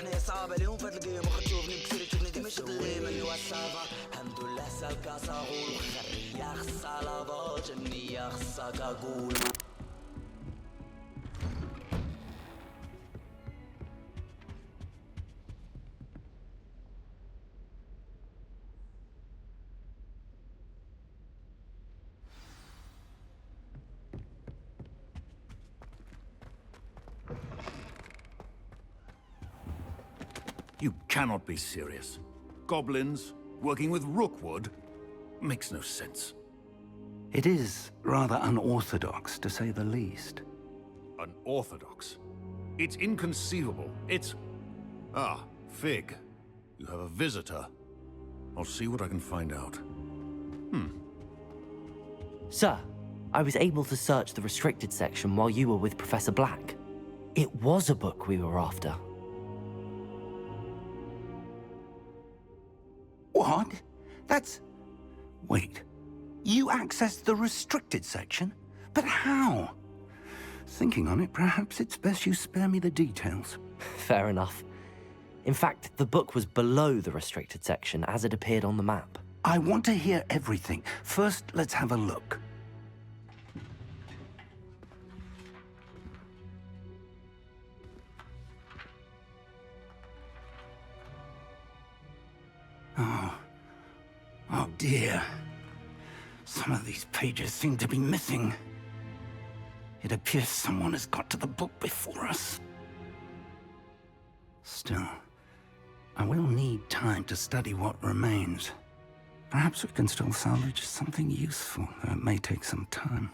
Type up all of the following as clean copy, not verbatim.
احنا صعب اليوم فات الجيم واخد تشوفني بكسير تشوفني دي مش الليل ايوه السافا الحمد لله سالكا صاغول وخري يخص على فوج اني يخصك اقول You cannot be serious. Goblins, working with Rookwood? Makes no sense. It is rather unorthodox, to say the least. Unorthodox? It's inconceivable. It's... Ah, Fig. You have a visitor. I'll see what I can find out. Sir, I was able to search the restricted section while you were with Professor Black. It was a book we were after. What? That's... Wait. You accessed the restricted section? But how? Thinking on it, perhaps it's best you spare me the details. Fair enough. In fact, the book was below the restricted section as it appeared on the map. I want to hear everything. First, let's have a look. Oh dear. Some of these pages seem to be missing. It appears someone has got to the book before us. Still, I will need time to study what remains. Perhaps we can still salvage something useful, though it may take some time.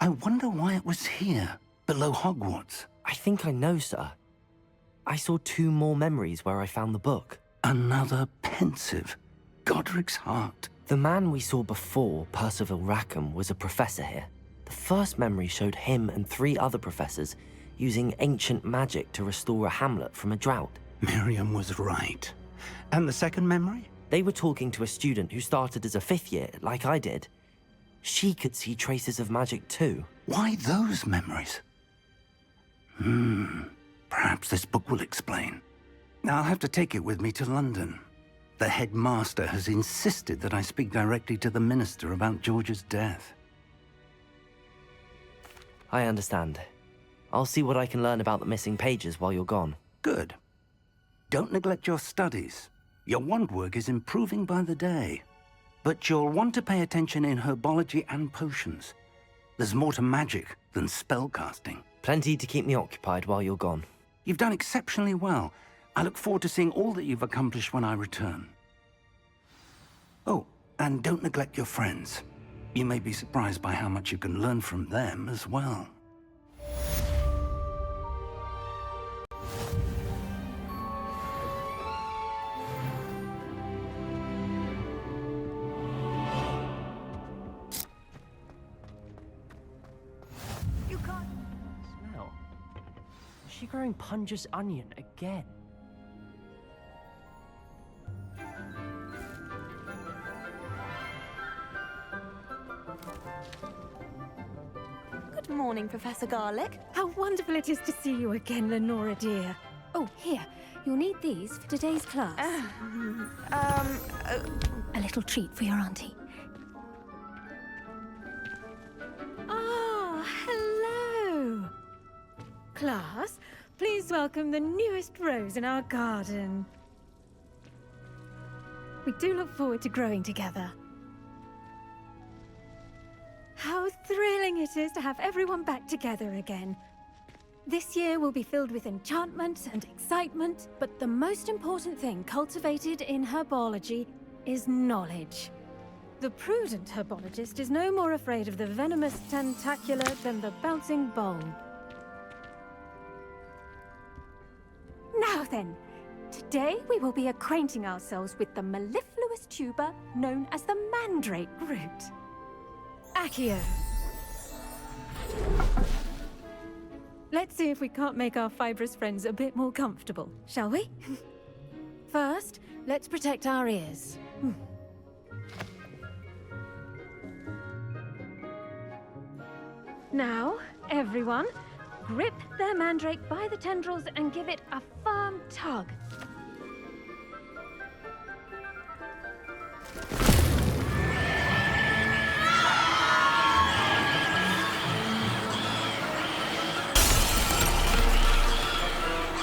I wonder why it was here, below Hogwarts. I think I know, sir. I saw 2 more memories where I found the book. Another pensive. Godric's heart. The man we saw before, Percival Rackham, was a professor here. The first memory showed him and 3 other professors using ancient magic to restore a hamlet from a drought. Miriam was right. And the second memory? They were talking to a student who started as a 5th year, like I did. She could see traces of magic too. Why those memories? Perhaps this book will explain. I'll have to take it with me to London. The headmaster has insisted that I speak directly to the minister about George's death. I understand. I'll see what I can learn about the missing pages while you're gone. Good. Don't neglect your studies. Your wand work is improving by the day. But you'll want to pay attention in herbology and potions. There's more to magic than spellcasting. Plenty to keep me occupied while you're gone. You've done exceptionally well. I look forward to seeing all that you've accomplished when I return. Oh, and don't neglect your friends. You may be surprised by how much you can learn from them as well. You can't smell. Is she growing Punja's onion again? Good morning, Professor Garlick. How wonderful it is to see you again, Lenora dear. Oh, here. You'll need these for today's class. A little treat for your auntie. Ah, hello. Class, please welcome the newest rose in our garden. We do look forward to growing together. How thrilling it is to have everyone back together again. This year will be filled with enchantment and excitement, but the most important thing cultivated in herbology is knowledge. The prudent herbologist is no more afraid of the venomous tentacula than the bouncing bulb. Now then, today we will be acquainting ourselves with the mellifluous tuber known as the mandrake root. Accio. Let's see if we can't make our fibrous friends a bit more comfortable, shall we? First, let's protect our ears. Now, everyone, grip their mandrake by the tendrils and give it a firm tug.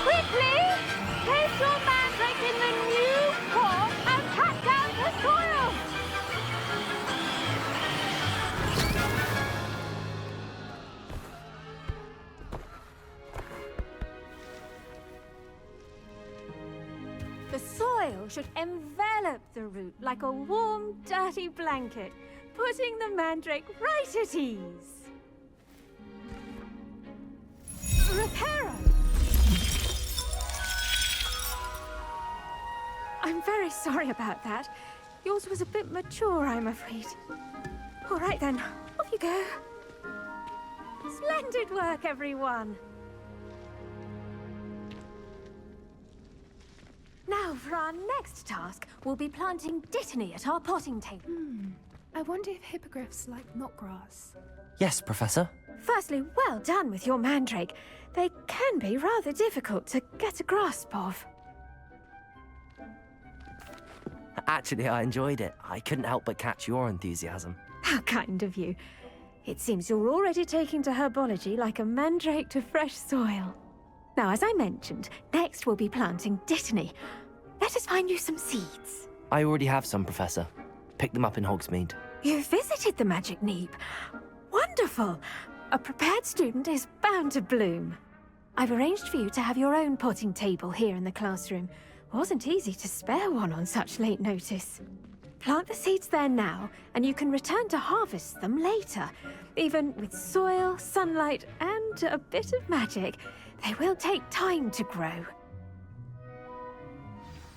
Quickly! Place your mandrake in the new core and pat down the soil! The soil should envelop the root like a warm, dirty blanket, putting the mandrake right at ease. Reparo! I'm very sorry about that. Yours was a bit mature, I'm afraid. All right then, off you go. Splendid work, everyone. Now, for our next task, we'll be planting dittany at our potting table. I wonder if hippogriffs like knotgrass. Yes, Professor. Firstly, well done with your mandrake. They can be rather difficult to get a grasp of. Actually, I enjoyed it. I couldn't help but catch your enthusiasm. How kind of you. It seems you're already taking to herbology like a mandrake to fresh soil. Now, as I mentioned, next we'll be planting dittany. Let us find you some seeds. I already have some, Professor. Picked them up in Hogsmeade. You visited the Magic Neep. Wonderful. A prepared student is bound to bloom. I've arranged for you to have your own potting table here in the classroom. Wasn't easy to spare one on such late notice. Plant the seeds there now, and you can return to harvest them later. Even with soil, sunlight, and a bit of magic, they will take time to grow.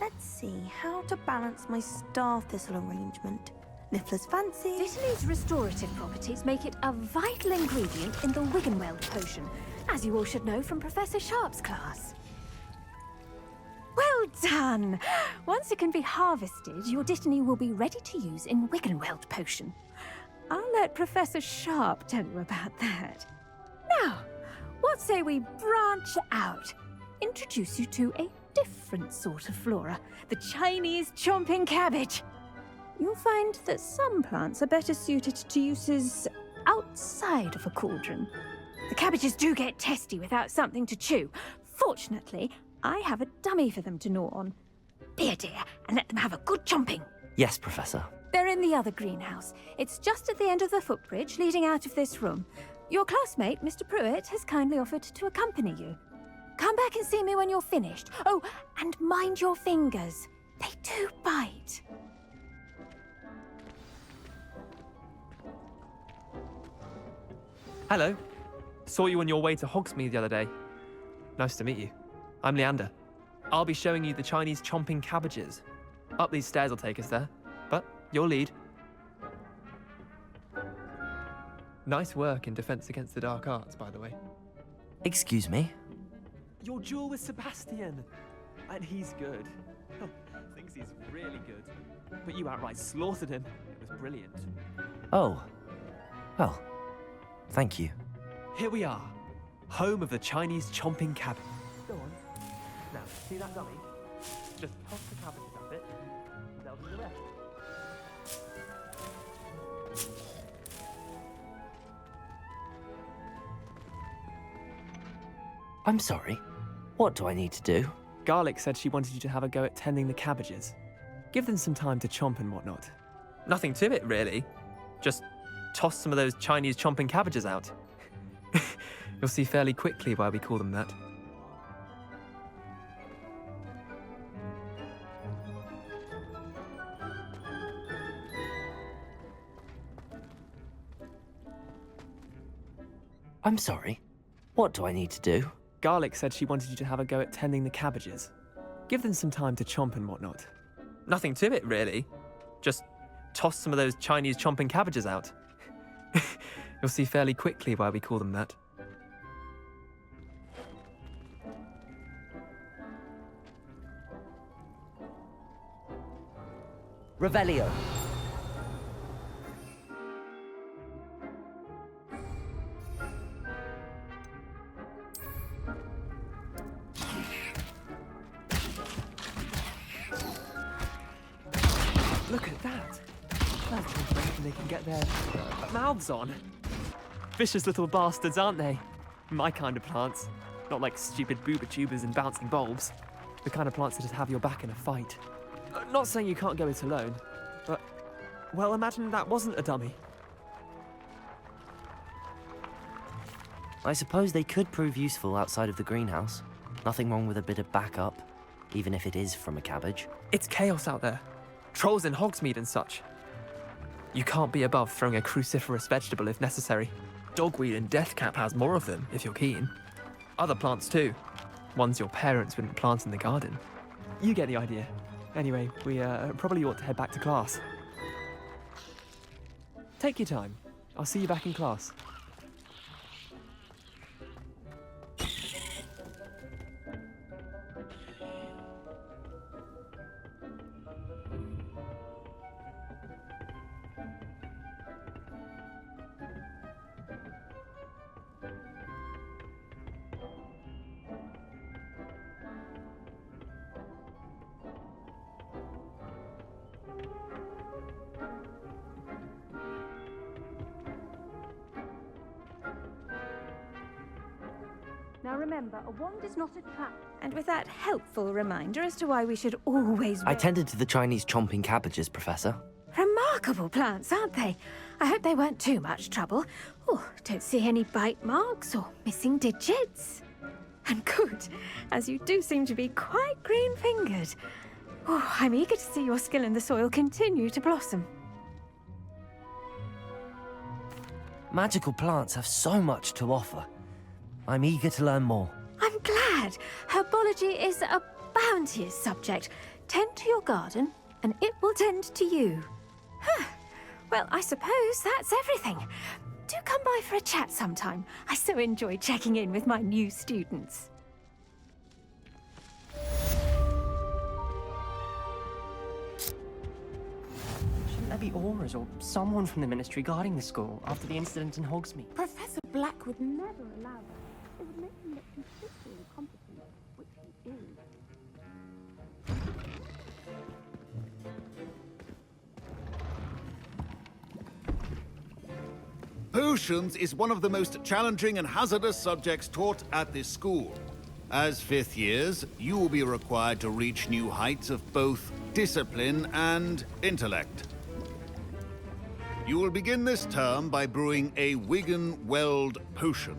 Let's see how to balance my star thistle arrangement. Niffler's fancy. Dittany's restorative properties make it a vital ingredient in the Wiggenweld potion, as you all should know from Professor Sharp's class. Well done! Once it can be harvested, your dittany will be ready to use in Wiggenweld potion. I'll let Professor Sharp tell you about that. Now, what say we branch out? Introduce you to a different sort of flora, the Chinese chomping cabbage. You'll find that some plants are better suited to uses outside of a cauldron. The cabbages do get testy without something to chew. Fortunately, I have a dummy for them to gnaw on. Be a dear and let them have a good chomping. Yes, Professor. They're in the other greenhouse. It's just at the end of the footbridge leading out of this room. Your classmate, Mr. Pruitt, has kindly offered to accompany you. Come back and see me when you're finished. Oh, and mind your fingers. They do bite. Hello. Saw you on your way to Hogsmeade the other day. Nice to meet you. I'm Leander. I'll be showing you the Chinese chomping cabbages. Up these stairs will take us there, but you'll lead. Nice work in Defense Against the Dark Arts, by the way. Excuse me? Your duel with Sebastian. And he's good. Thinks he's really good. But you outright slaughtered him. It was brilliant. Oh. Well, thank you. Here we are. Home of the Chinese chomping cabbage. Go on. Now, see that dummy? Just toss the cabbages at it. They'll do the rest. I'm sorry. What do I need to do? Garlic said she wanted you to have a go at tending the cabbages. Give them some time to chomp and whatnot. Nothing to it, really. Just toss some of those Chinese chomping cabbages out. You'll see fairly quickly why we call them that. I'm sorry. What do I need to do? Garlic said she wanted you to have a go at tending the cabbages. Give them some time to chomp and whatnot. Nothing to it, really. Just toss some of those Chinese chomping cabbages out. You'll see fairly quickly why we call them that. Revelio. anything they can get their mouths on. Vicious little bastards, aren't they? My kind of plants. Not like stupid booba tubers and bouncing bulbs. The kind of plants that have your back in a fight. Not saying you can't go it alone, but, well, imagine that wasn't a dummy. I suppose they could prove useful outside of the greenhouse. Nothing wrong with a bit of backup, even if it is from a cabbage. It's chaos out there. Trolls in Hogsmeade and such. You can't be above throwing a cruciferous vegetable if necessary. Dogweed and deathcap has more of them, if you're keen. Other plants too. Ones your parents wouldn't plant in the garden. You get the idea. Anyway, we probably ought to head back to class. Take your time. I'll see you back in class. Now remember, a wand is not a trap. And with that helpful reminder as to why we should always... I tended to the Chinese chomping cabbages, Professor. Remarkable plants, aren't they? I hope they weren't too much trouble. Oh, don't see any bite marks or missing digits. And good, as you do seem to be quite green-fingered. Oh, I'm eager to see your skill in the soil continue to blossom. Magical plants have so much to offer. I'm eager to learn more. I'm glad. Herbology is a bounteous subject. Tend to your garden, and it will tend to you. Huh. Well, I suppose that's everything. Do come by for a chat sometime. I so enjoy checking in with my new students. Shouldn't there be auras or someone from the ministry guarding the school after the incident in Hogsmeade? Professor Black would never allow that. It would make him look completely incompetent, which he is. Potions is one of the most challenging and hazardous subjects taught at this school. As fifth years, you will be required to reach new heights of both discipline and intellect. You will begin this term by brewing a Wigan-Weld potion.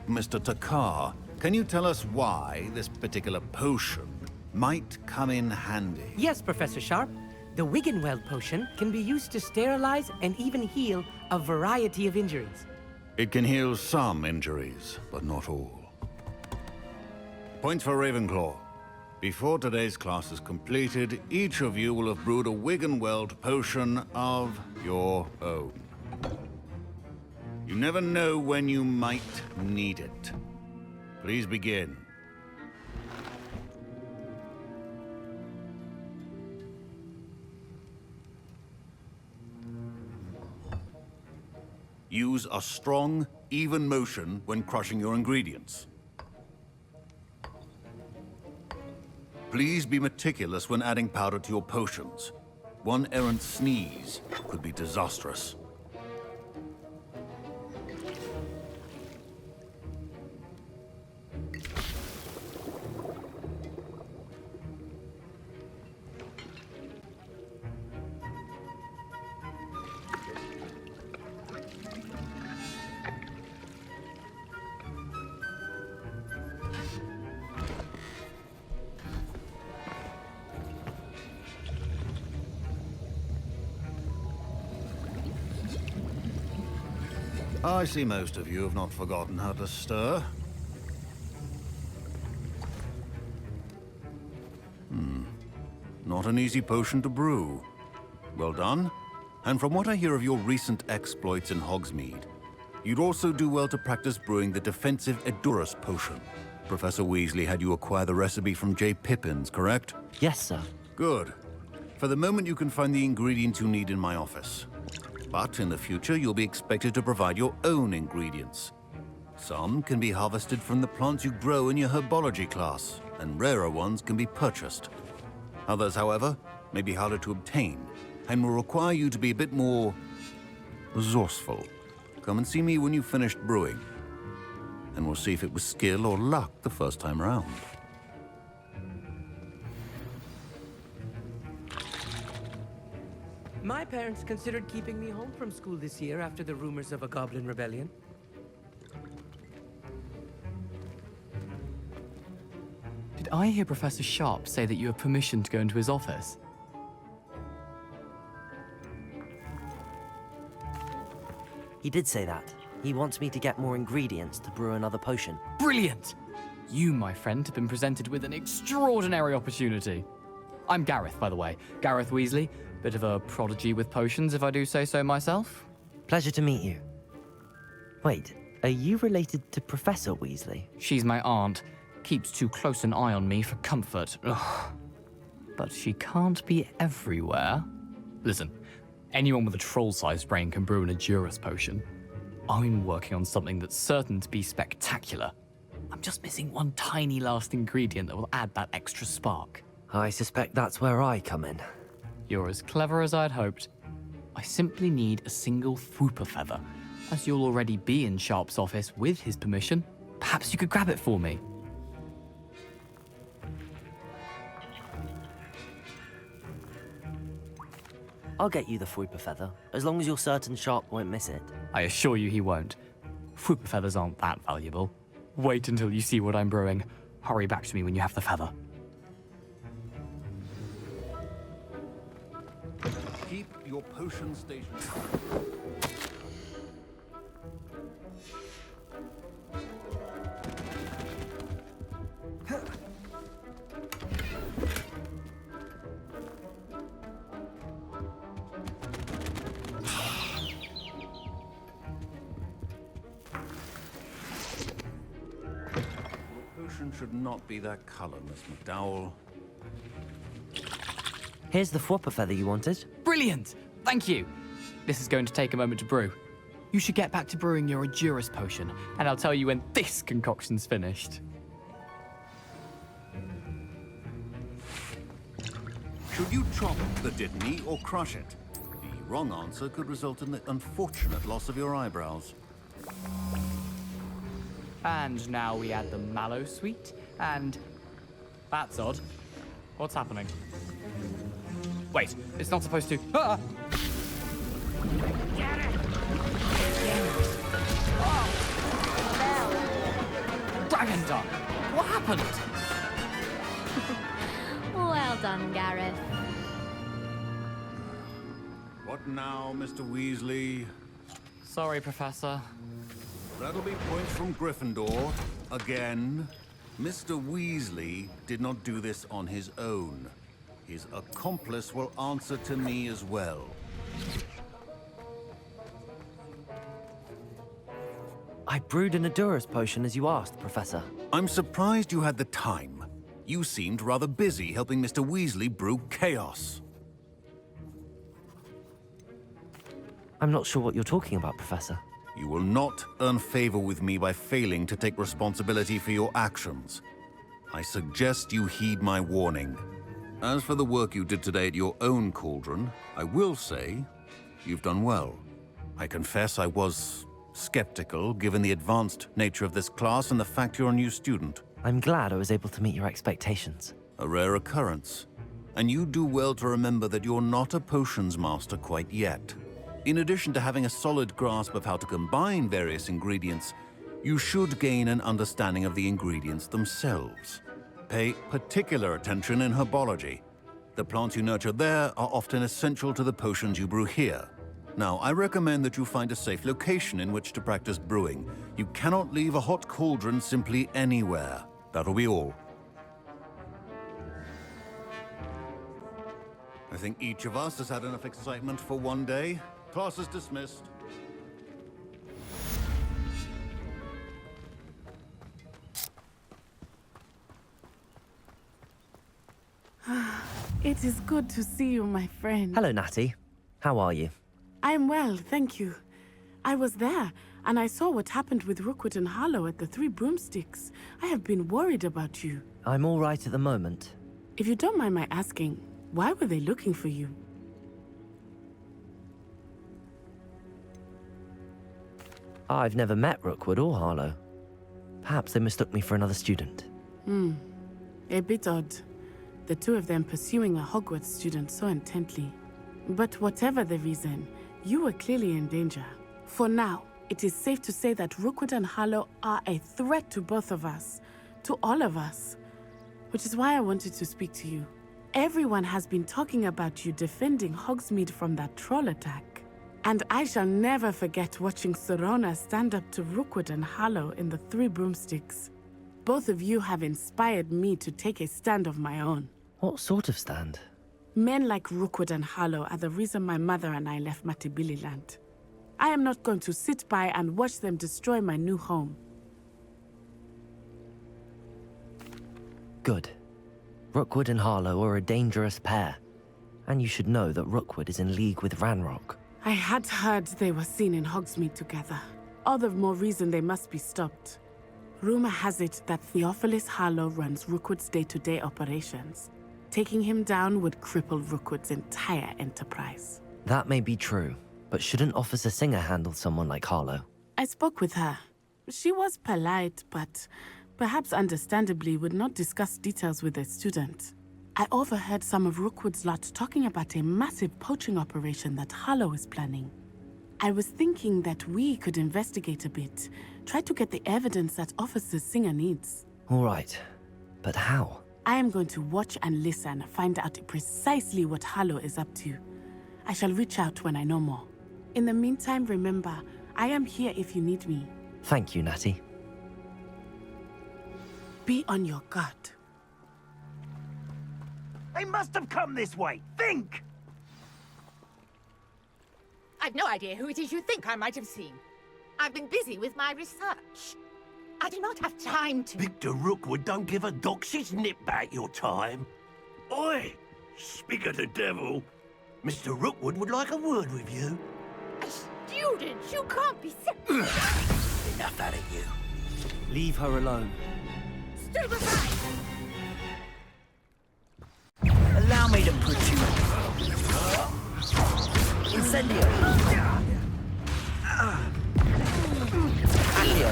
Mr. Takar, can you tell us why this particular potion might come in handy? Yes, Professor Sharp. The Wigan-Weld potion can be used to sterilize and even heal a variety of injuries. It can heal some injuries, but not all. Points for Ravenclaw. Before today's class is completed, each of you will have brewed a Wigan-Weld potion of your own. You never know when you might need it. Please begin. Use a strong, even motion when crushing your ingredients. Please be meticulous when adding powder to your potions. One errant sneeze could be disastrous. I see most of you have not forgotten how to stir. Not an easy potion to brew. Well done. And from what I hear of your recent exploits in Hogsmeade, you'd also do well to practice brewing the defensive Edurus potion. Professor Weasley had you acquire the recipe from J. Pippin's, correct? Yes, sir. Good. For the moment, you can find the ingredients you need in my office. But in the future, you'll be expected to provide your own ingredients. Some can be harvested from the plants you grow in your herbology class, and rarer ones can be purchased. Others, however, may be harder to obtain, and will require you to be a bit more resourceful. Come and see me when you've finished brewing, and we'll see if it was skill or luck the first time around. My parents considered keeping me home from school this year after the rumors of a goblin rebellion. Did I hear Professor Sharp say that you have permission to go into his office? He did say that. He wants me to get more ingredients to brew another potion. Brilliant! You, my friend, have been presented with an extraordinary opportunity. I'm Gareth, by the way. Gareth Weasley. Bit of a prodigy with potions, if I do say so myself. Pleasure to meet you. Wait, are you related to Professor Weasley? She's my aunt. Keeps too close an eye on me for comfort. Ugh. But she can't be everywhere. Listen, anyone with a troll-sized brain can brew an Adurus potion. I'm working on something that's certain to be spectacular. I'm just missing one tiny last ingredient that will add that extra spark. I suspect that's where I come in. You're as clever as I'd hoped. I simply need a single Fwooper feather. As you'll already be in Sharp's office with his permission, perhaps you could grab it for me. I'll get you the Fwooper feather, as long as you're certain Sharp won't miss it. I assure you he won't. Fwooper feathers aren't that valuable. Wait until you see what I'm brewing. Hurry back to me when you have the feather. Keep your potion station. Should not be that color, Miss McDowell. Here's the Fwooper feather you wanted. Brilliant! Thank you! This is going to take a moment to brew. You should get back to brewing your Adurus potion, and I'll tell you when this concoction's finished. Should you chop the Dittany or crush it? The wrong answer could result in the unfortunate loss of your eyebrows. And now we add the mallow sweet, and... That's odd. What's happening? Wait, it's not supposed to... Ah! Get it! Dragon Duck! What happened? Well done, Gareth. What now, Mr. Weasley? Sorry, Professor. That'll be points from Gryffindor. Again. Mr. Weasley did not do this on his own. His accomplice will answer to me as well. I brewed an Adurus potion as you asked, Professor. I'm surprised you had the time. You seemed rather busy helping Mr. Weasley brew chaos. I'm not sure what you're talking about, Professor. You will not earn favor with me by failing to take responsibility for your actions. I suggest you heed my warning. As for the work you did today at your own cauldron, I will say you've done well. I confess I was skeptical, given the advanced nature of this class and the fact you're a new student. I'm glad I was able to meet your expectations. A rare occurrence. And you do well to remember that you're not a potions master quite yet. In addition to having a solid grasp of how to combine various ingredients, you should gain an understanding of the ingredients themselves. Pay particular attention in herbology. The plants you nurture there are often essential to the potions you brew here. Now, I recommend that you find a safe location in which to practice brewing. You cannot leave a hot cauldron simply anywhere. That'll be all. I think each of us has had enough excitement for one day. Class is dismissed. It is good to see you, my friend. Hello, Natty. How are you? I'm well, thank you. I was there, and I saw what happened with Rookwood and Harlow at the Three Broomsticks. I have been worried about you. I'm all right at the moment. If you don't mind my asking, why were they looking for you? I've never met Rookwood or Harlow. Perhaps they mistook me for another student. A bit odd. The two of them pursuing a Hogwarts student so intently. But whatever the reason, you were clearly in danger. For now, it is safe to say that Rookwood and Harlow are a threat to both of us. To all of us. Which is why I wanted to speak to you. Everyone has been talking about you defending Hogsmeade from that troll attack. And I shall never forget watching Serona stand up to Rookwood and Harlow in the Three Broomsticks. Both of you have inspired me to take a stand of my own. What sort of stand? Men like Rookwood and Harlow are the reason my mother and I left Matibili-land. I am not going to sit by and watch them destroy my new home. Good. Rookwood and Harlow are a dangerous pair. And you should know that Rookwood is in league with Ranrock. I had heard they were seen in Hogsmeade together. All the more reason they must be stopped. Rumor has it that Theophilus Harlow runs Rookwood's day-to-day operations. Taking him down would cripple Rookwood's entire enterprise. That may be true, but shouldn't Officer Singer handle someone like Harlow? I spoke with her. She was polite, but perhaps understandably would not discuss details with a student. I overheard some of Rookwood's lot talking about a massive poaching operation that Harlow is planning. I was thinking that we could investigate a bit, try to get the evidence that Officer Singer needs. All right, but how? I am going to watch and listen, find out precisely what Harlow is up to. I shall reach out when I know more. In the meantime, remember, I am here if you need me. Thank you, Natty. Be on your guard. They must have come this way. Think! I've no idea who it is you think I might have seen. I've been busy with my research. I do not have time to... Victor Rookwood don't give a doxy's nip back your time. Oi! Speak of the devil. Mr. Rookwood would like a word with you. A student? You can't be... Enough out of you. Leave her alone. Stupefy! Allow me to put you... Incendio! Accio!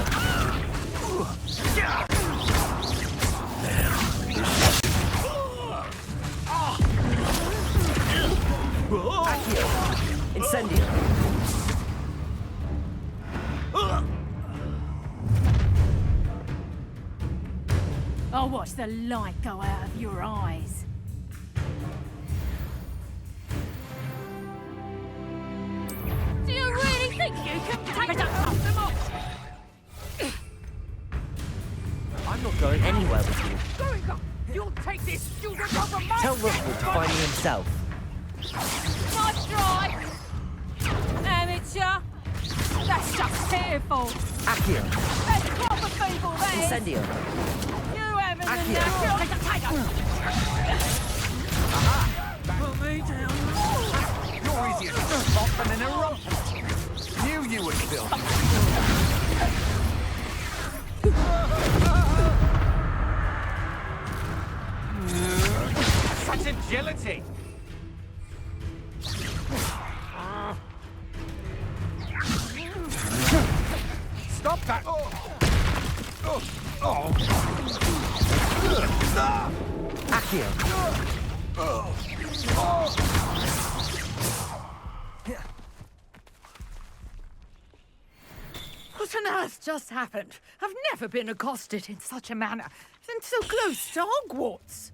Accio! Incendio! I'll watch the light go out of your eyes. Do you really think you can take them off? I'm not going anywhere with you. Going up! You'll take this student off of my... Tell Rookwood to find me himself. Nice try! Amateur! That's just fearful! Accio! That's proper feeble, that is! Incendio! You haven't the Accio! Aha! Put me down. You're easier to spot than an eruption. Knew you would kill. Such agility! Stop that! Accio! What on earth just happened? I've never been accosted in such a manner, and so close to Hogwarts.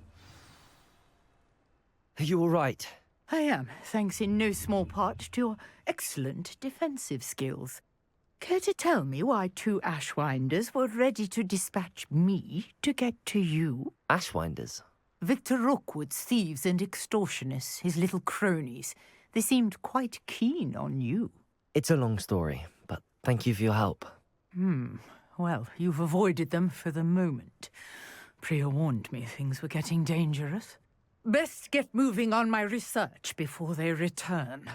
Are you all right? I am, thanks in no small part to your excellent defensive skills. Care to tell me why two Ashwinders were ready to dispatch me to get to you? Ashwinders? Victor Rookwood's thieves and extortionists, his little cronies. They seemed quite keen on you. It's a long story, but thank you for your help. Well, you've avoided them for the moment. Priya warned me things were getting dangerous. Best get moving on my research before they return.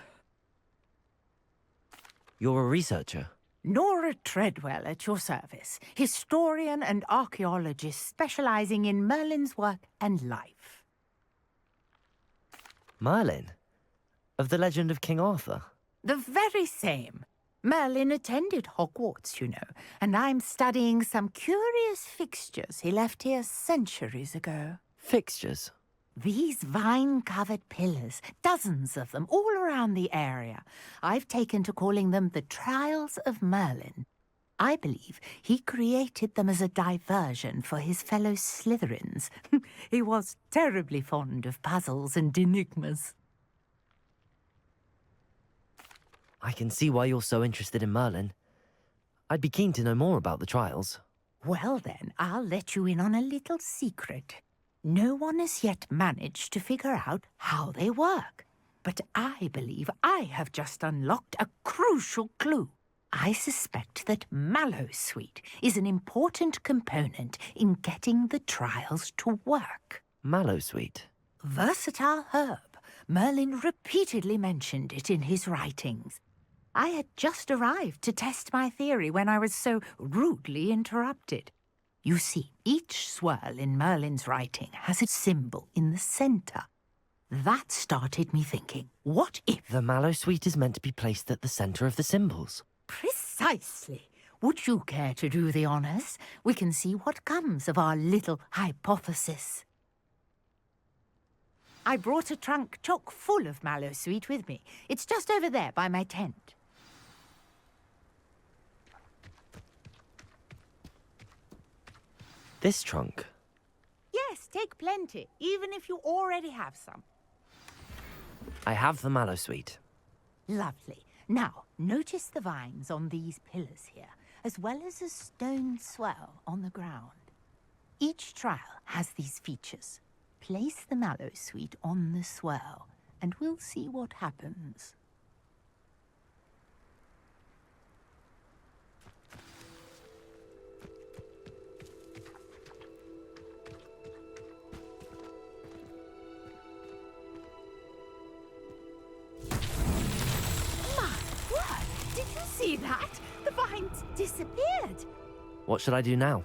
You're a researcher? Nora Treadwell at your service, historian and archaeologist specializing in Merlin's work and life. Merlin? Of the legend of King Arthur? The very same. Merlin attended Hogwarts, you know, and I'm studying some curious fixtures he left here centuries ago. Fixtures? These vine-covered pillars, dozens of them, all around the area. I've taken to calling them the Trials of Merlin. I believe he created them as a diversion for his fellow Slytherins. He was terribly fond of puzzles and enigmas. I can see why you're so interested in Merlin. I'd be keen to know more about the trials. Well then, I'll let you in on a little secret. No one has yet managed to figure out how they work. But I believe I have just unlocked a crucial clue. I suspect that Mallowsweet is an important component in getting the trials to work. Mallowsweet? Versatile herb. Merlin repeatedly mentioned it in his writings. I had just arrived to test my theory when I was so rudely interrupted. You see, each swirl in Merlin's writing has a symbol in the center. That started me thinking, what if... The Mallowsweet is meant to be placed at the center of the symbols. Precisely. Would you care to do the honors? We can see what comes of our little hypothesis. I brought a trunk chock full of Mallowsweet with me. It's just over there by my tent. This trunk? Yes, take plenty, even if you already have some. I have the Mallowsweet. Lovely. Now, notice the vines on these pillars here, as well as a stone swell on the ground. Each trial has these features. Place the Mallowsweet on the swell, and we'll see what happens. Did you see that? The vines disappeared. What should I do now?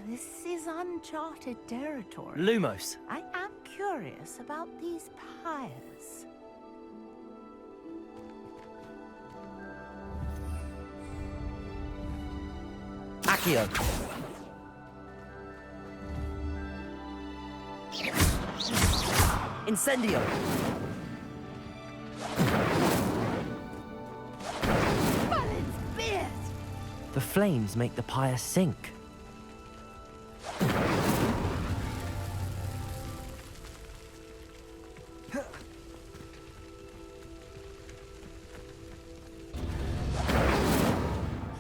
This is uncharted territory. Lumos! I am curious about these pyres. Accio! Incendio! Merlin's beard! The flames make the pyre sink.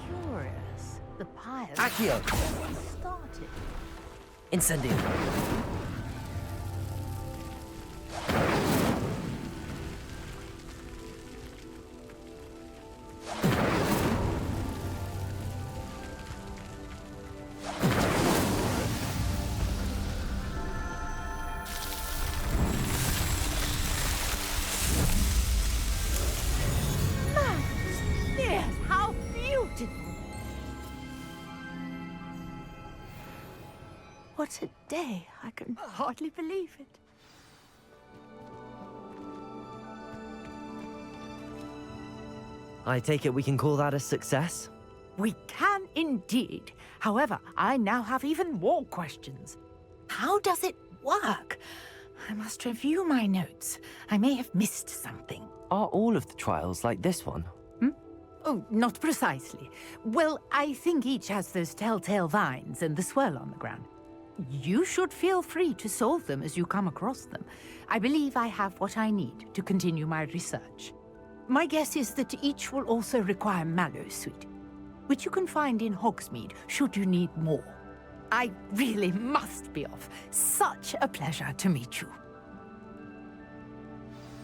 Curious. The pyres Accio! started. Incendio! Yes, how beautiful! What a day! I can hardly believe it. I take it we can call that a success? We can indeed. However, I now have even more questions. How does it work? I must review my notes. I may have missed something. Are all of the trials like this one? Oh, not precisely. Well, I think each has those telltale vines and the swirl on the ground. You should feel free to solve them as you come across them. I believe I have what I need to continue my research. My guess is that each will also require Mallowsweet, which you can find in Hogsmeade should you need more. I really must be off. Such a pleasure to meet you.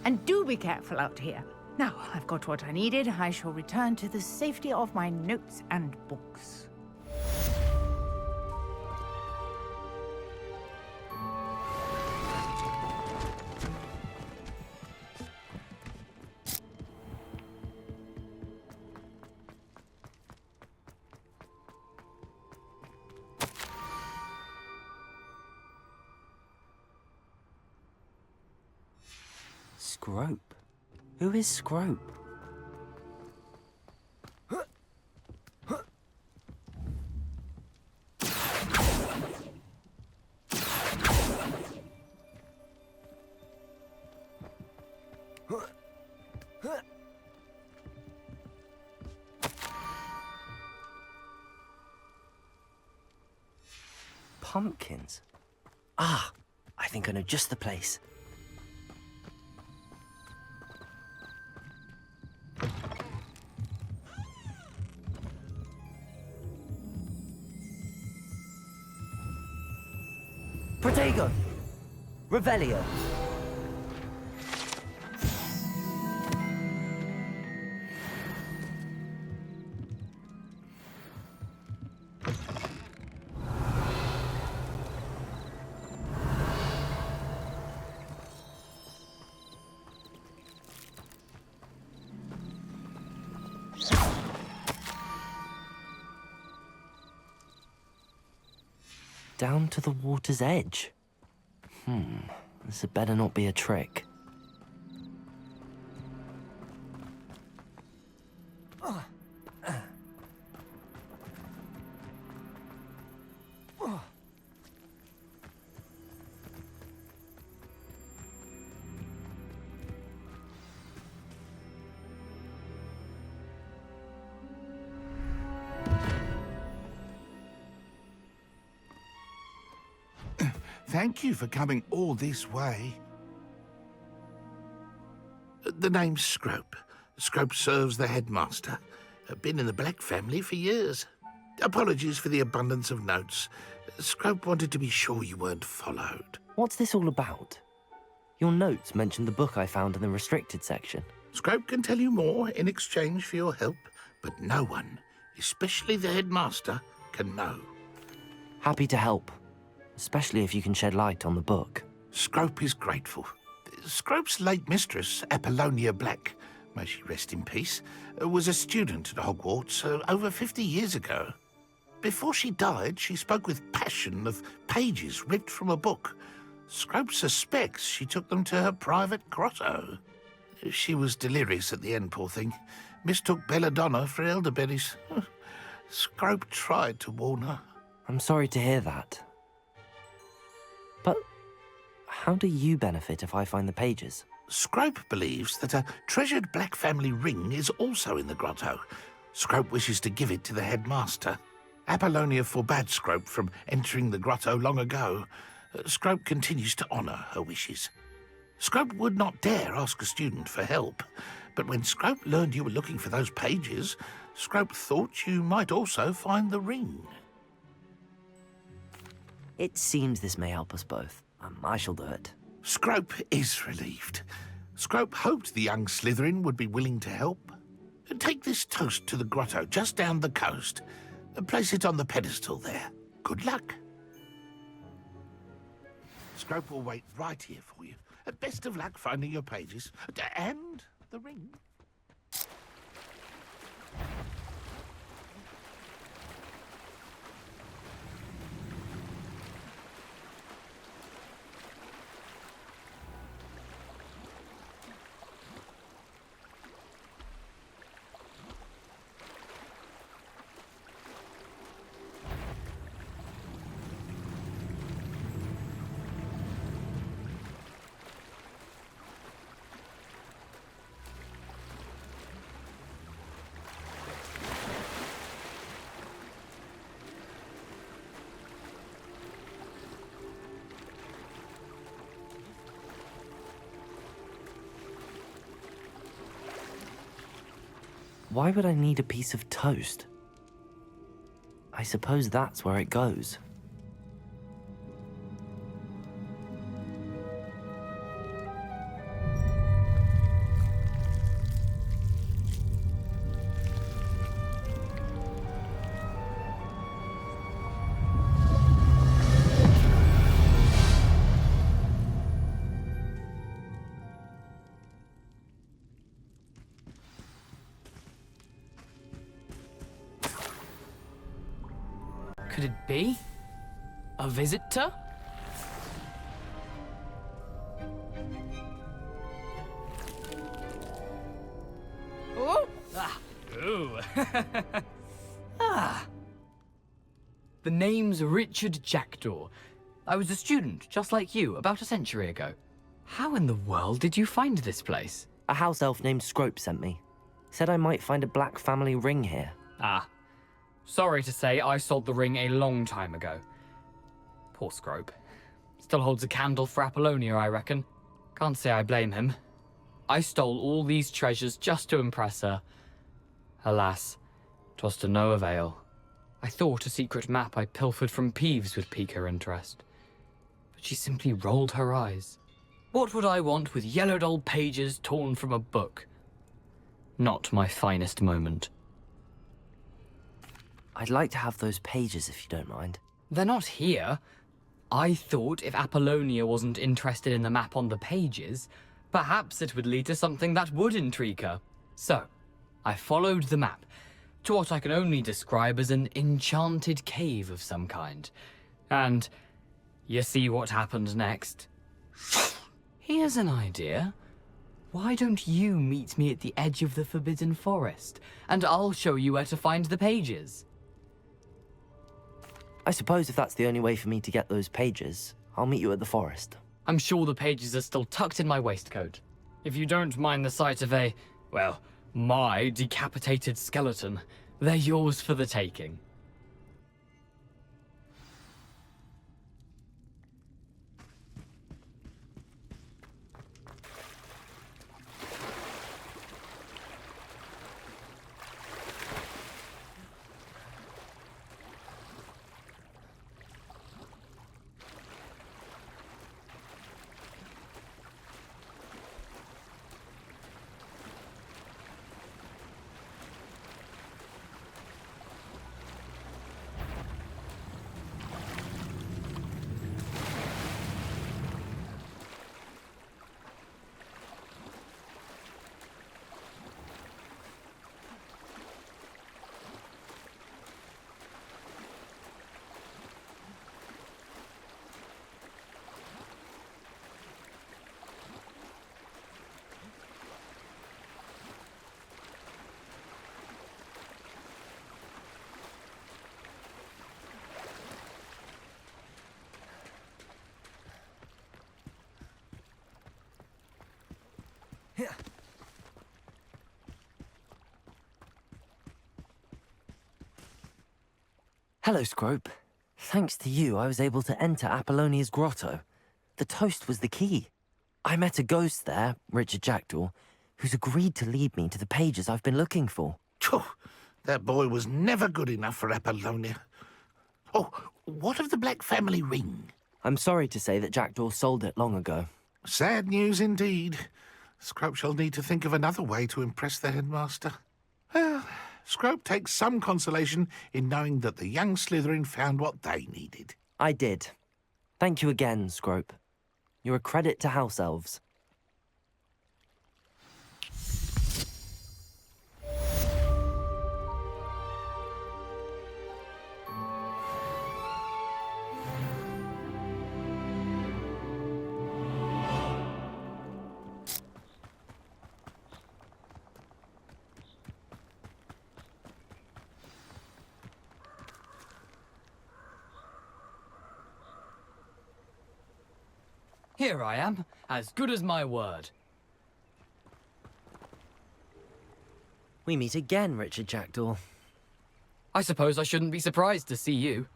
And do be careful out here. Now, I've got what I needed. I shall return to the safety of my notes and books. Scrope? Who is Scrope? pumpkins. Ah, I think I know just the place. Protego! Revelio! Down to the water's edge. This had better not be a trick. Thank you for coming all this way. The name's Scrope. Scrope serves the headmaster. Been in the Black family for years. Apologies for the abundance of notes. Scrope wanted to be sure you weren't followed. What's this all about? Your notes mentioned the book I found in the restricted section. Scrope can tell you more in exchange for your help, but no one, especially the headmaster, can know. Happy to help. Especially if you can shed light on the book. Scrope is grateful. Scrope's late mistress, Apollonia Black, may she rest in peace, was a student at Hogwarts over 50 years ago. Before she died, she spoke with passion of pages ripped from a book. Scrope suspects she took them to her private grotto. She was delirious at the end, poor thing. Mistook belladonna for elderberries. Scrope tried to warn her. I'm sorry to hear that. But how do you benefit if I find the pages? Scrope believes that a treasured Black family ring is also in the grotto. Scrope wishes to give it to the headmaster. Apollonia forbade Scrope from entering the grotto long ago. Scrope continues to honour her wishes. Scrope would not dare ask a student for help, but when Scrope learned you were looking for those pages, Scrope thought you might also find the ring. It seems this may help us both. I shall do it. Scrope is relieved. Scrope hoped the young Slytherin would be willing to help. Take this toast to the grotto just down the coast. Place it on the pedestal there. Good luck. Scrope will wait right here for you. Best of luck finding your pages. And the ring. Why would I need a piece of toast? I suppose that's where it goes. Could it be? A visitor? Oh! Ah! Ooh! Ah! The name's Richard Jackdaw. I was a student, just like you, about a century ago. How in the world did you find this place? A house elf named Scrope sent me. Said I might find a Black family ring here. Ah. Sorry to say, I sold the ring a long time ago. Poor Scrope. Still holds a candle for Apollonia, I reckon. Can't say I blame him. I stole all these treasures just to impress her. Alas, 'twas to no avail. I thought a secret map I pilfered from Peeves would pique her interest. But she simply rolled her eyes. What would I want with yellowed old pages torn from a book? Not my finest moment. I'd like to have those pages if you don't mind. They're not here. I thought if Apollonia wasn't interested in the map on the pages, perhaps it would lead to something that would intrigue her. So, I followed the map to what I can only describe as an enchanted cave of some kind. And you see what happened next? Here's an idea. Why don't you meet me at the edge of the Forbidden Forest, and I'll show you where to find the pages? I suppose if that's the only way for me to get those pages, I'll meet you at the forest. I'm sure the pages are still tucked in my waistcoat. If you don't mind the sight of my decapitated skeleton, they're yours for the taking. Hello, Scrope. Thanks to you, I was able to enter Apollonia's grotto. The toast was the key. I met a ghost there, Richard Jackdaw, who's agreed to lead me to the pages I've been looking for. Phew, that boy was never good enough for Apollonia. Oh, what of the Black family ring? I'm sorry to say that Jackdaw sold it long ago. Sad news indeed. Scrope shall need to think of another way to impress the headmaster. Well, Scrope takes some consolation in knowing that the young Slytherin found what they needed. I did. Thank you again, Scrope. You're a credit to House Elves. Here I am, as good as my word. We meet again, Richard Jackdaw. I suppose I shouldn't be surprised to see you.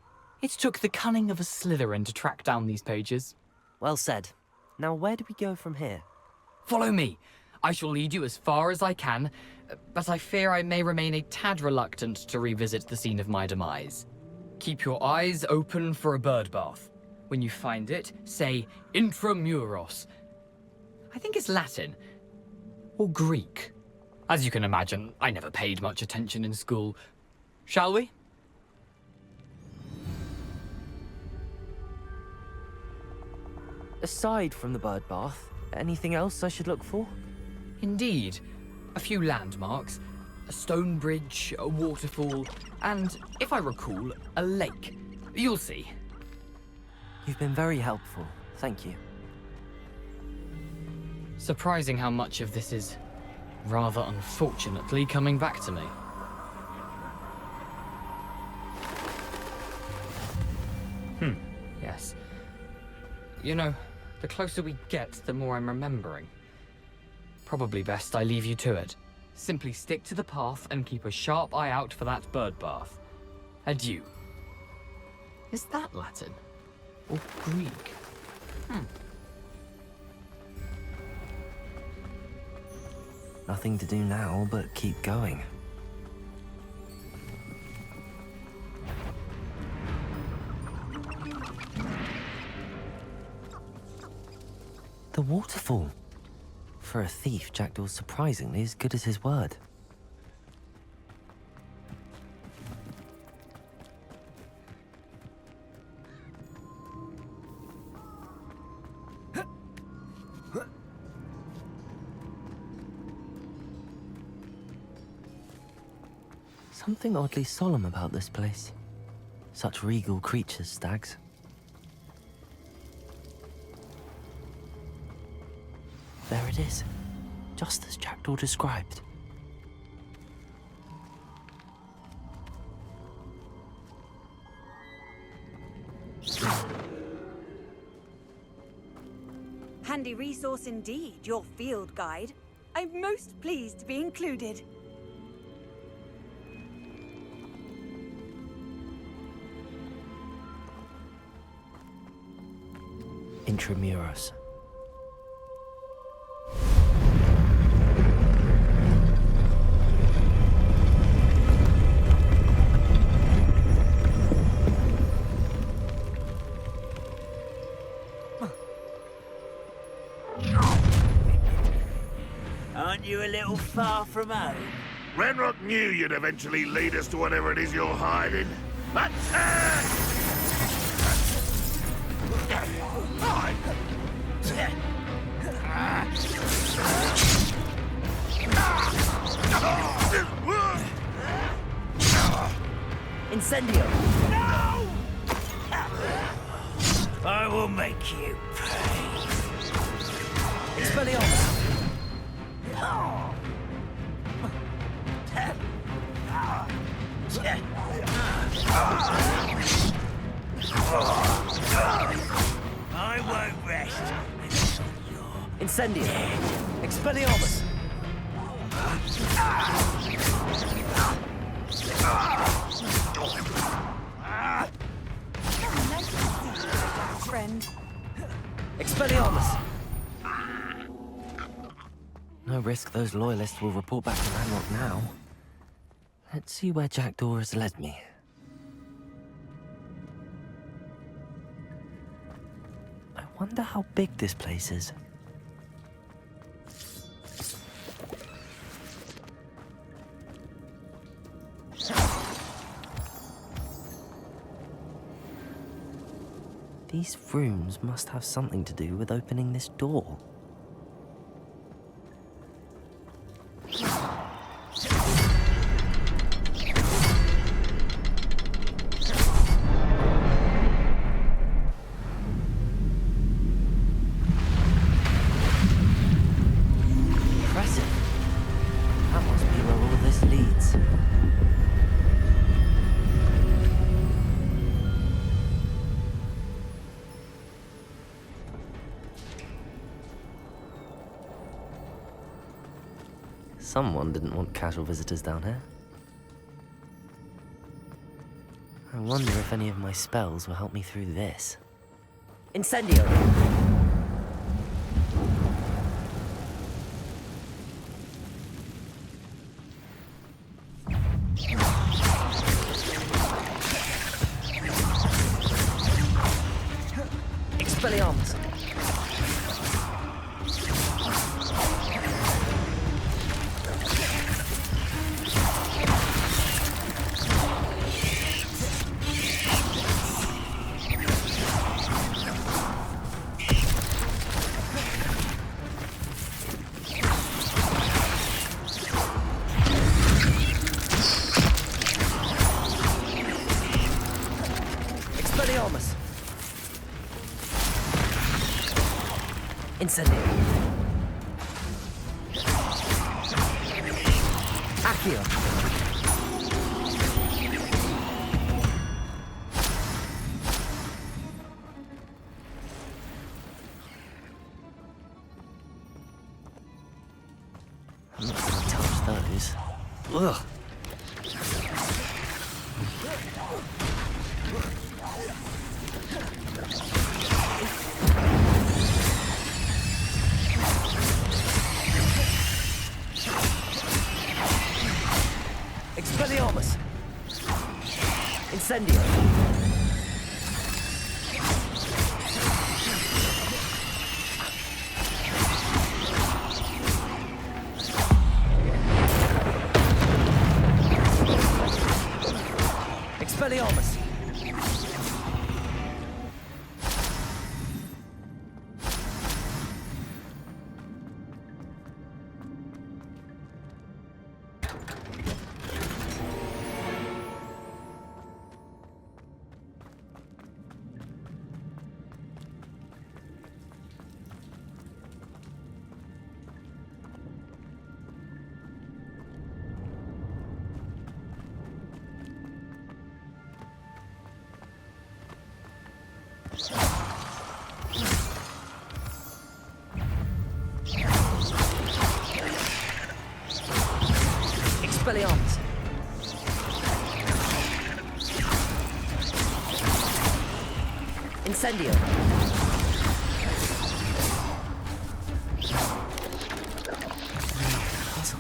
It took the cunning of a Slytherin to track down these pages. Well said. Now where do we go from here? Follow me. I shall lead you as far as I can, but I fear I may remain a tad reluctant to revisit the scene of my demise. Keep your eyes open for a bird bath. When you find it, say intramuros. I think it's Latin. Or Greek. As you can imagine, I never paid much attention in school. Shall we? Aside from the bird bath, anything else I should look for? Indeed. A few landmarks. A stone bridge, a waterfall, and, if I recall, a lake. You'll see. You've been very helpful. Thank you. Surprising how much of this is, rather unfortunately, coming back to me. Yes. You know, the closer we get, the more I'm remembering. Probably best I leave you to it. Simply stick to the path and keep a sharp eye out for that bird bath. Adieu. Is that Latin? or Greek. Nothing to do now but keep going. The waterfall. For a thief, Jackdaw's surprisingly as good as his word. Something oddly solemn about this place. Such regal creatures, stags. There it is, just as Jackdaw described. Handy resource indeed, your field guide. I'm most pleased to be included. Intramuros. Aren't you a little far from home? Renrock knew you'd eventually lead us to whatever it is you're hiding. Attack! Incendio! No! I will make you pay. Expelliarmus! I won't rest. Incendio! Expelliarmus! Friend. Expelliarmus! No risk those loyalists will report back to Ranrock now. Let's see where Jackdaw has led me. I wonder how big this place is. These rooms must have something to do with opening this door. Impressive. That must be where all this leads. Someone didn't want casual visitors down here. I wonder if any of my spells will help me through this. Incendio! Expelliarmus! Expelliarmus! Incendio! Accio! I'm not gonna touch those. Ugh! Expelliarmus! Incendio! Expelliarmus! Expelliarmus! Incendio! Puzzle.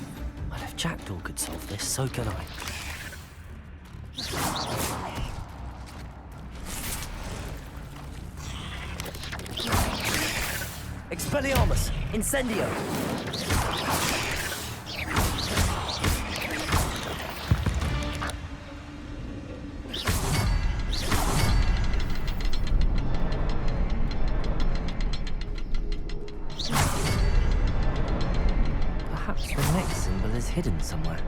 Well, if Jackdaw could solve this, so can I. Expelliarmus! Incendio! Perhaps the next symbol is hidden somewhere.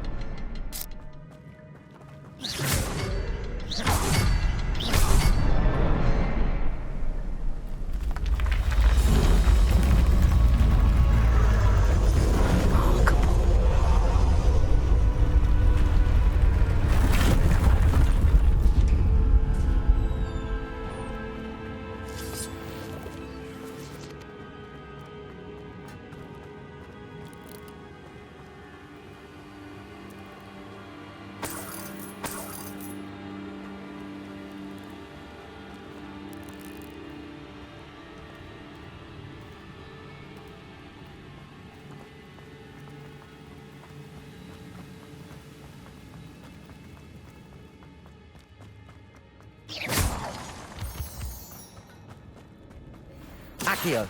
Accio!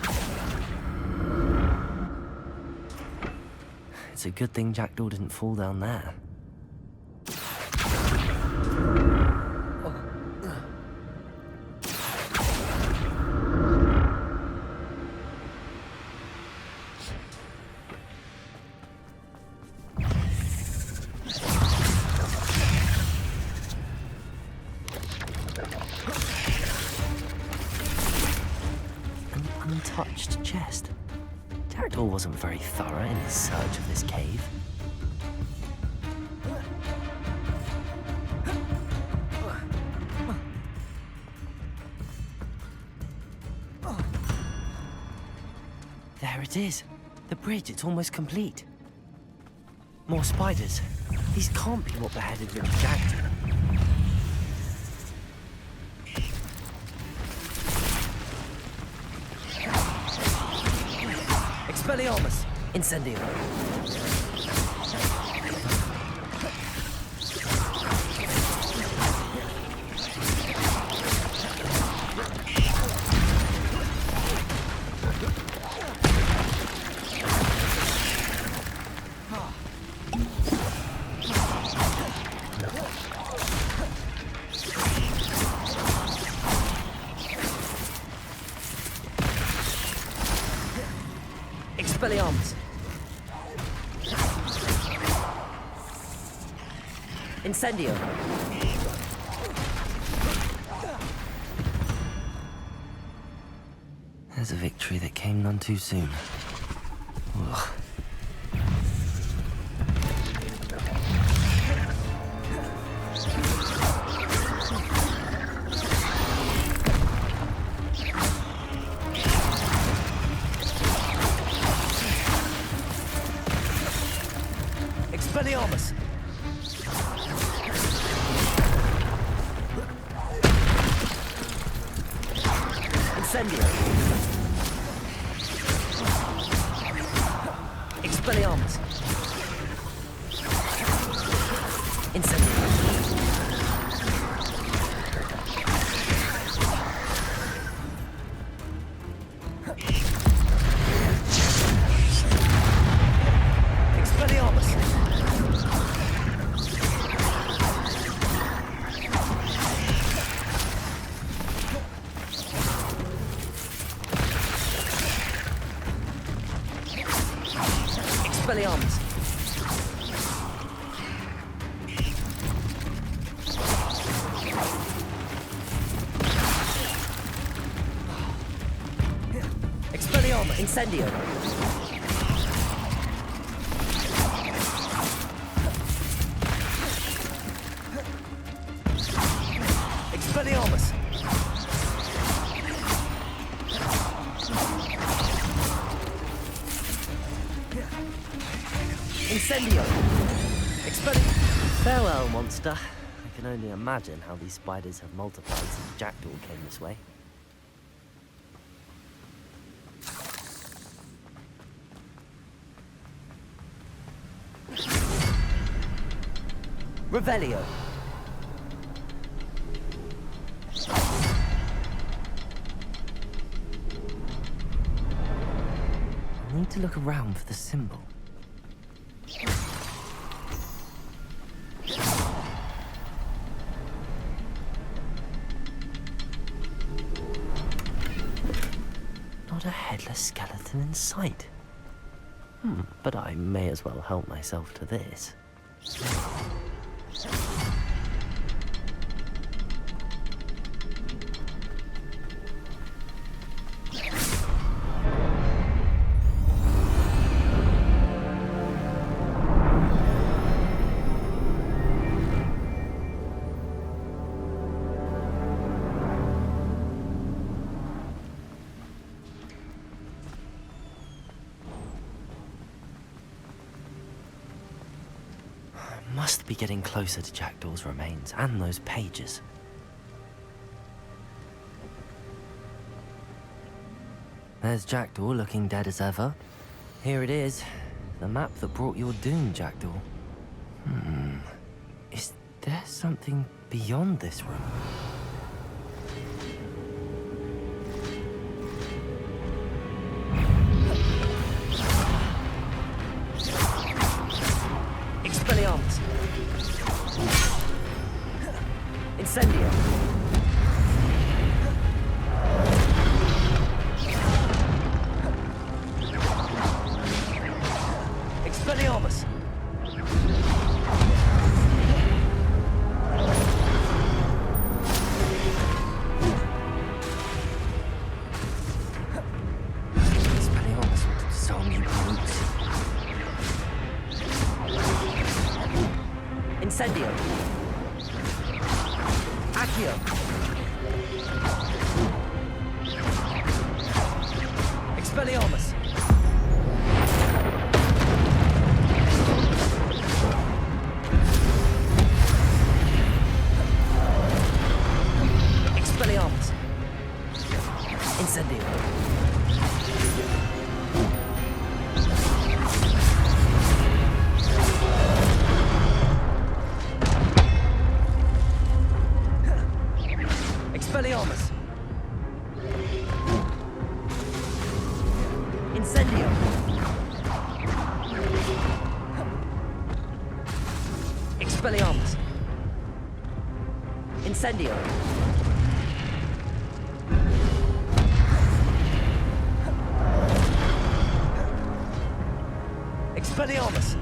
It's a good thing Jackdaw didn't fall down there. Untouched chest. Jackdaw wasn't very thorough in his search of this cave. There it is. The bridge, it's almost complete. More spiders. These can't be what beheaded Richard Jackdaw. Expelliarmus! Incendio! Expelliarmus! Incendio! There's a victory that came none too soon. Ugh. Expelliarmus! Expelliarmus! Expelliarmus! Incendio! Expelliarmus! Incendio! Farewell, monster. I can only imagine how these spiders have multiplied since Jackdaw came this way. Revelio! I need to look around for the symbol. Not a headless skeleton in sight. But I may as well help myself to this. Must be getting closer to Jackdaw's remains and those pages. There's Jackdaw looking dead as ever. Here it is, the map that brought your doom, Jackdaw. Is there something beyond this room? Expelliarmus! Incendio! Expelliarmus! Expelliarmus will disarm you brutes. Incendio! Accio! Expelliarmus! Expelliarmus! Incendio! Expelliarmus! Incendio! Expelliarmus! Incendio! Expelliarmus!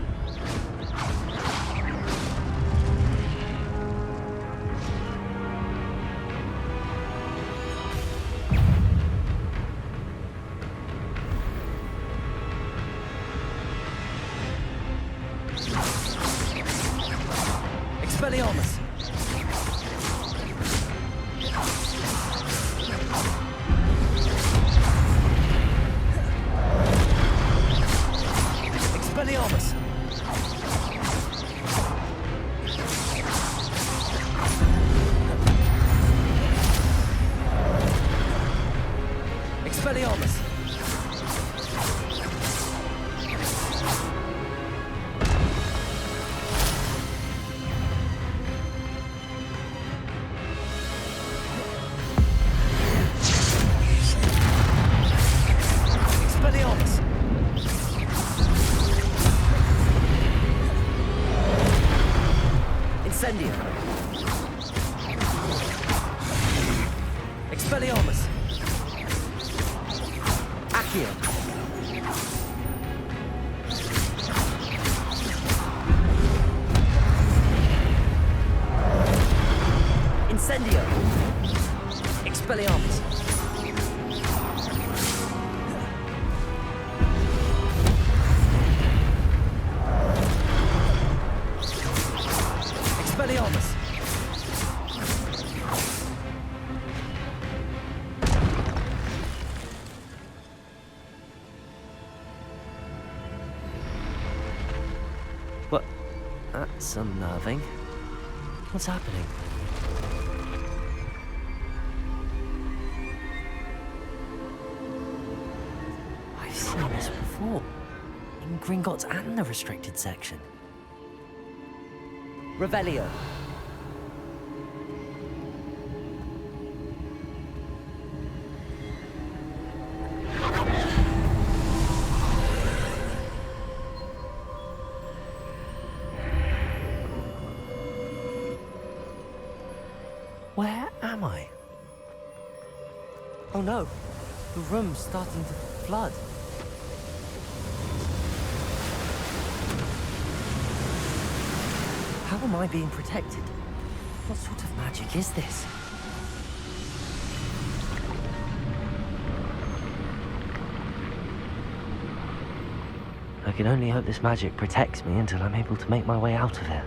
Expelliarmus! Expelliarmus! Expelliarmus! Incendio. Expelliarmus. Accio. Incendio. Expelliarmus. Expelliarmus. What? That's unnerving. What's happening? I've seen this before. In Gringotts and the restricted section. Revelio. Where am I? Oh no, the room's starting to flood. How am I being protected? What sort of magic is this? I can only hope this magic protects me until I'm able to make my way out of here.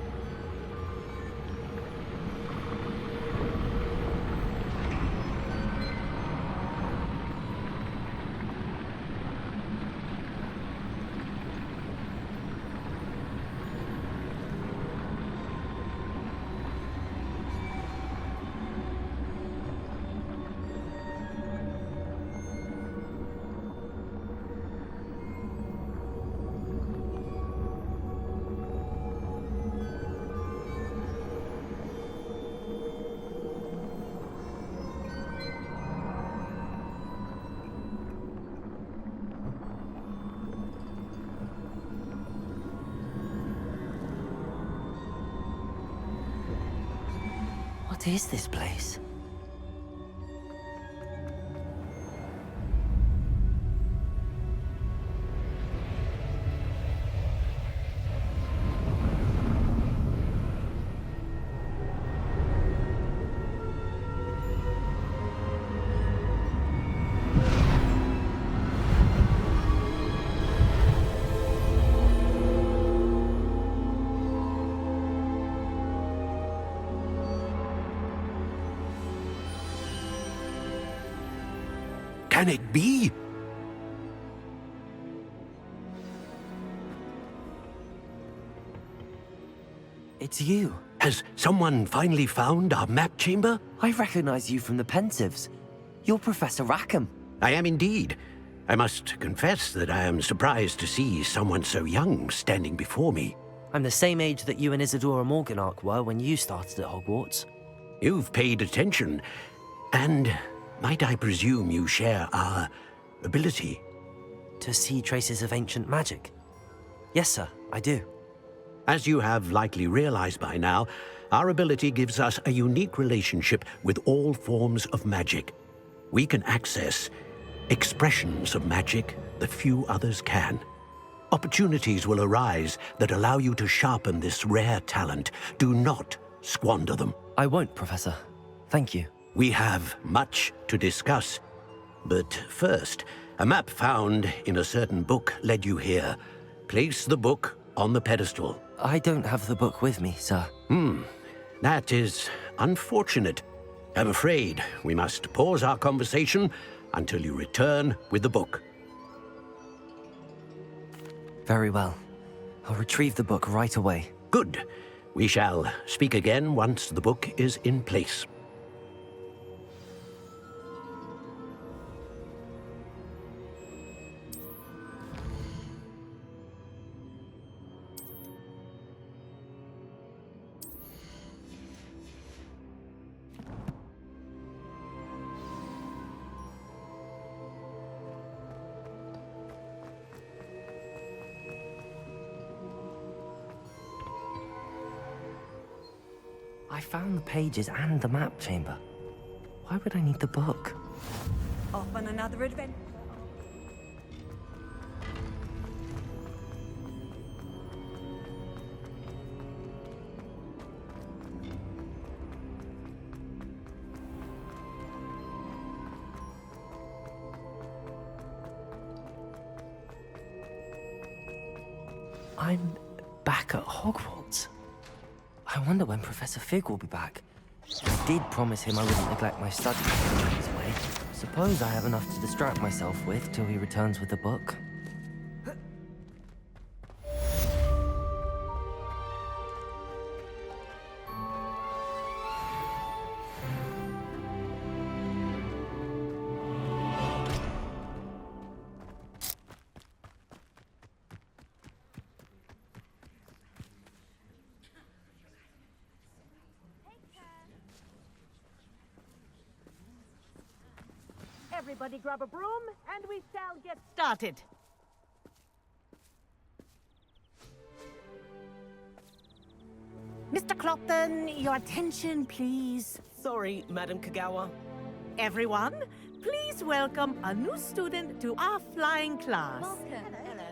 What is this place? Can it be? It's you. Has someone finally found our map chamber? I recognize you from the Pensieves. You're Professor Rackham. I am indeed. I must confess that I am surprised to see someone so young standing before me. I'm the same age that you and Isadora Morganach were when you started at Hogwarts. You've paid attention, and might I presume you share our ability? To see traces of ancient magic? Yes, sir, I do. As you have likely realized by now, our ability gives us a unique relationship with all forms of magic. We can access expressions of magic that few others can. Opportunities will arise that allow you to sharpen this rare talent. Do not squander them. I won't, Professor. Thank you. We have much to discuss. But first, a map found in a certain book led you here. Place the book on the pedestal. I don't have the book with me, sir. That is unfortunate. I'm afraid we must pause our conversation until you return with the book. Very well. I'll retrieve the book right away. Good. We shall speak again once the book is in place. I found the pages and the map chamber. Why would I need the book? Off on another adventure. I'm back at Hogwarts. I wonder when Professor Fig will be back. I did promise him I wouldn't neglect my studies while he's away. Suppose I have enough to distract myself with till he returns with the book. Everybody grab a broom, and we shall get started. Mr. Clopton, your attention, please. Sorry, Madam Kagawa. Everyone, please welcome a new student to our flying class. Hello.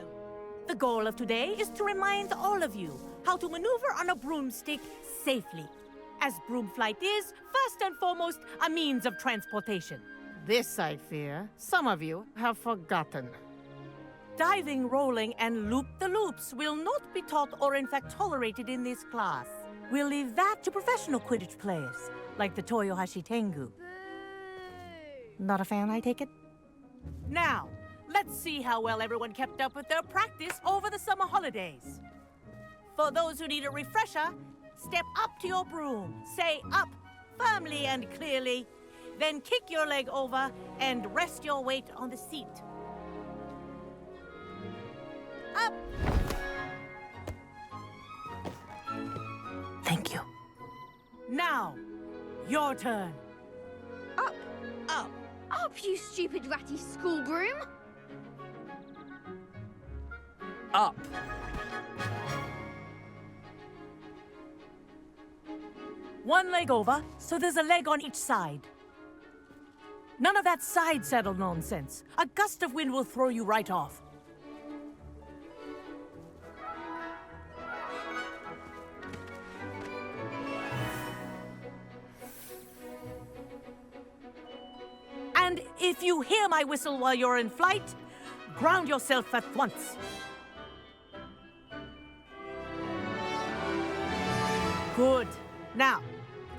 The goal of today is to remind all of you how to maneuver on a broomstick safely, as broom flight is, first and foremost, a means of transportation. This, I fear, some of you have forgotten. Diving, rolling, and loop-the-loops will not be taught or in fact tolerated in this class. We'll leave that to professional Quidditch players, like the Toyohashi Tengu. Not a fan, I take it? Now, let's see how well everyone kept up with their practice over the summer holidays. For those who need a refresher, step up to your broom, say up firmly and clearly, then kick your leg over and rest your weight on the seat. Up! Thank you. Now, your turn. Up! Up! Up, you stupid ratty school broom! Up! One leg over, so there's a leg on each side. None of that side saddle nonsense. A gust of wind will throw you right off. And if you hear my whistle while you're in flight, ground yourself at once. Good. Now,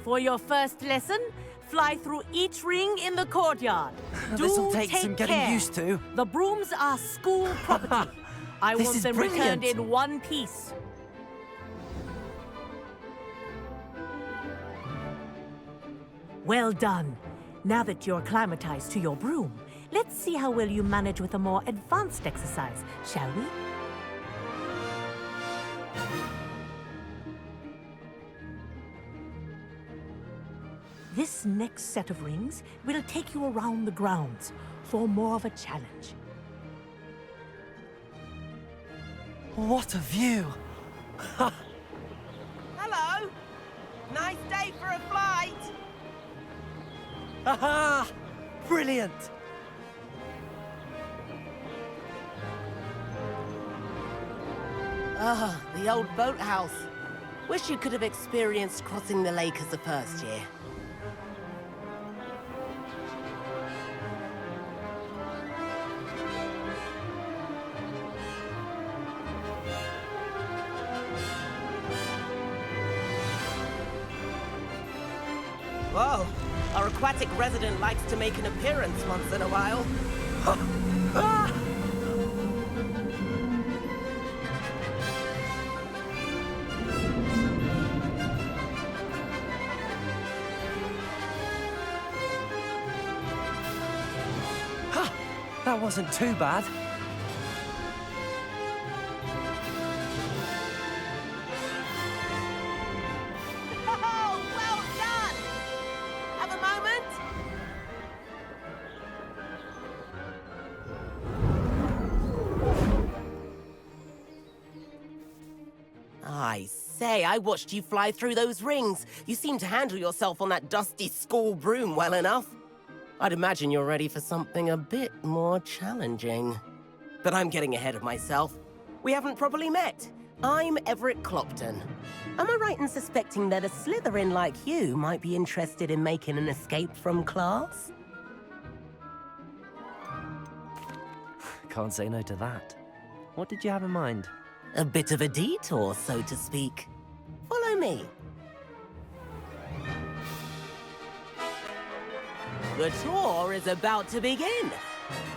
for your first lesson, fly through each ring in the courtyard. This'll take some getting care. used to. The brooms are school property. I This want is them returned brilliant. in one piece. Well done. Now that you're acclimatized to your broom, let's see how well you manage with a more advanced exercise, shall we? This next set of rings will take you around the grounds for more of a challenge. What a view! Hello! Nice day for a flight! Aha! Brilliant! Ah, the old boathouse. Wish you could have experienced crossing the lake as a first year. Whoa, our aquatic resident likes to make an appearance once in a while. That wasn't too bad. Oh, well done! Have a moment? I say, I watched you fly through those rings. You seem to handle yourself on that dusty school broom well enough. I'd imagine you're ready for something a bit more challenging. But I'm getting ahead of myself. We haven't properly met. I'm Everett Clopton. Am I right in suspecting that a Slytherin like you might be interested in making an escape from class? Can't say no to that. What did you have in mind? A bit of a detour, so to speak. Follow me. The tour is about to begin.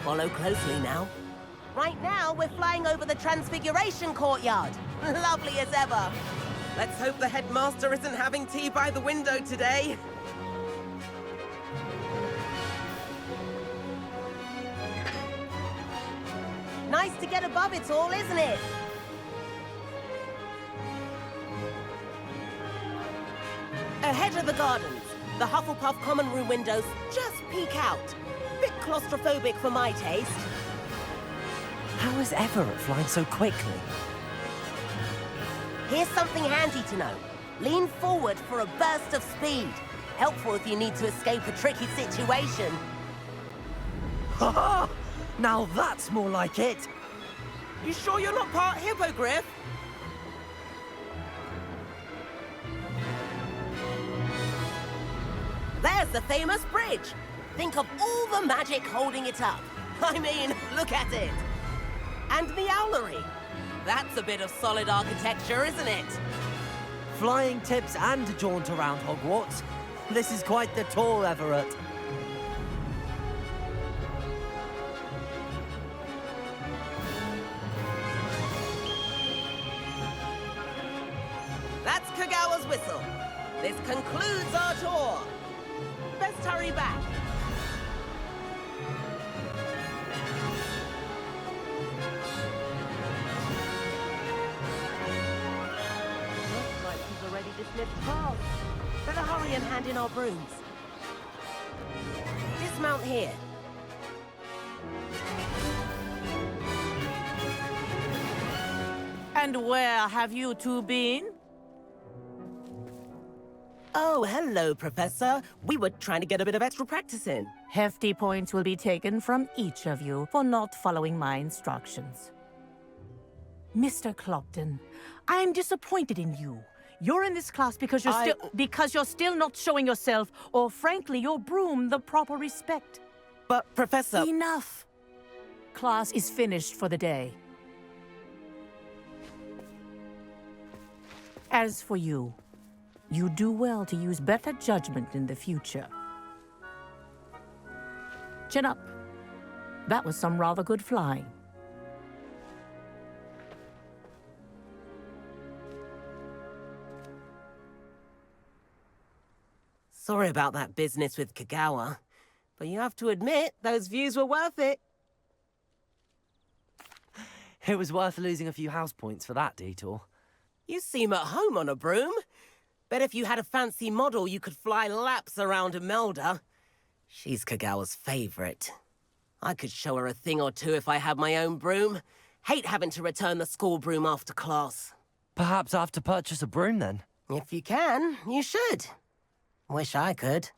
Follow closely now. Right now, we're flying over the Transfiguration Courtyard. Lovely as ever. Let's hope the headmaster isn't having tea by the window today. Nice to get above it all, isn't it? Ahead of the gardens, the Hufflepuff common room windows just peek out. Bit claustrophobic for my taste. How is Everett flying so quickly? Here's something handy to know. Lean forward for a burst of speed. Helpful if you need to escape a tricky situation. Ha ha! Now that's more like it! You sure you're not part hippogriff? There's the famous bridge. Think of all the magic holding it up. I mean, look at it. And the owlery. That's a bit of solid architecture, isn't it? Flying tips and a jaunt around Hogwarts. This is quite the tour, Everett. That's Kagawa's whistle. This concludes our tour. Best hurry back. Looks like he's already dismissed class. Better hurry and hand in our brooms. Dismount here. And where have you two been? Oh, hello, Professor. We were trying to get a bit of extra practice in. Hefty points will be taken from each of you for not following my instructions. Mr. Clopton, I am disappointed in you. You're in this class because you're still not showing yourself, or frankly, your broom, the proper respect. But, Professor... Enough! Class is finished for the day. As for you, you do well to use better judgment in the future. Chin up. That was some rather good flying. Sorry about that business with Kagawa, but you have to admit, those views were worth it. It was worth losing a few house points for that detour. You seem at home on a broom. Bet if you had a fancy model, you could fly laps around Imelda. She's Kagawa's favorite. I could show her a thing or two if I had my own broom. Hate having to return the school broom after class. Perhaps I have to purchase a broom then? If you can, you should. Wish I could.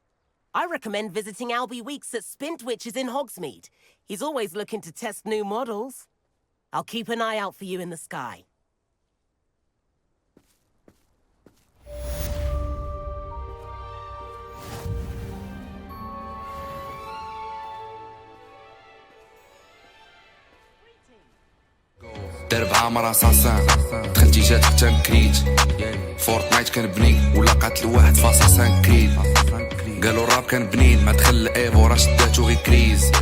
I recommend visiting Albie Weeks at Spintwitches in Hogsmeade. He's always looking to test new models. I'll keep an eye out for you in the sky. درب عامر اساسان دخلتي جات حتى نكريت فورتنايت كنبني ولا قاتل واحد فاصا 5 كيل قالوا الراب كان بنين ما دخل ايفو راه شداتو غي كريز